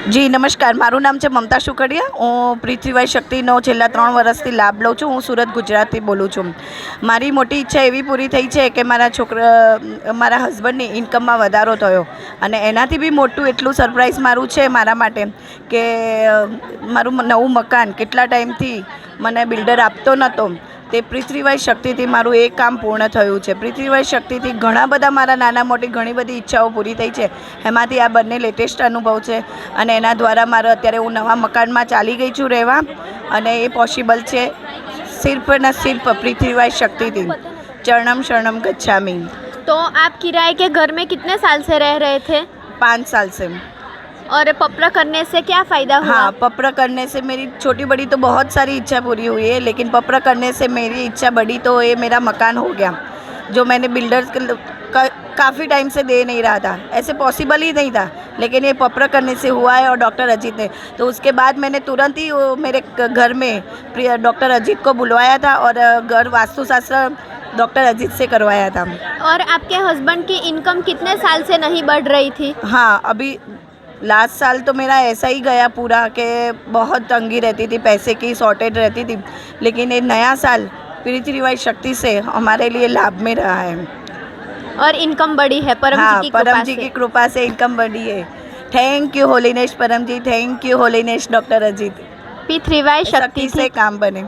જી નમસ્કાર, મારું નામ છે મમતા શુકડિયા. હું પૃથ્વીવાઈ શક્તિનો છેલ્લા 3 વર્ષથી લાભ લઉં છું. હું સુરત ગુજરાતથી બોલું છું. મારી મોટી ઈચ્છા એવી પૂરી થઈ છે કે મારા હસબન્ડની ઇન્કમમાં વધારો થયો, અને એનાથી બી મોટું એટલું સરપ્રાઈઝ મારું છે મારા માટે કે મારું નવું મકાન કેટલા ટાઈમથી મને બિલ્ડર આપતો નહોતો, તે પૃથ્વીવાઈ શક્તિથી મારું એ કામ પૂર્ણ થયું છે. પૃથ્વીવાઈ શક્તિથી ઘણા બધા મારા નાના મોટી ઘણી બધી ઈચ્છાઓ પૂરી થઈ છે. એમાંથી આ બંને લેટેસ્ટ અનુભવ છે, અને એના દ્વારા મારો અત્યારે હું નવા મકાનમાં ચાલી ગઈ છું રહેવા, અને એ પોસિબલ છે સિર્ફ ને સિર્ફ પૃથ્વીવાઈ શક્તિથી. ચરણમ શરણમ ગચ્છામી. तो आप किराए के घर में कितने साल से रह रहे थे? 5 साल से. और पपरा करने से क्या फ़ायदा हुआ? हाँ, पपरा करने से मेरी छोटी बड़ी तो बहुत सारी इच्छा पूरी हुई है, लेकिन पपरा करने से मेरी इच्छा बड़ी तो ये मेरा मकान हो गया, जो मैंने बिल्डर्स काफ़ी टाइम से दे नहीं रहा था. ऐसे पॉसिबल ही नहीं था, लेकिन ये पपरा करने से हुआ है, और डॉक्टर अजीत ने, तो उसके बाद मैंने तुरंत ही वो मेरे घर में डॉक्टर अजीत को बुलवाया था, और घर वास्तुशास्त्र डॉक्टर अजीत से करवाया था. और आपके हस्बैंड की इनकम कितने साल से नहीं बढ़ रही थी? हाँ, अभी लास्ट साल तो मेरा ऐसा ही गया पूरा कि बहुत तंगी रहती थी, पैसे की शॉर्टेज रहती थी, लेकिन ये नया साल पृथ्वीवाई शक्ति से हमारे लिए लाभ में रहा है. और इनकम बढ़ी है परम हाँ, जी की परम कृपा जी से. की कृपा से इनकम बढ़ी है. थैंक यू होलीनेश परम जी, थैंक यू होलीनेश डॉक्टर अजीत. पृथ्वीवाई शक्ति शक्ति से काम बने.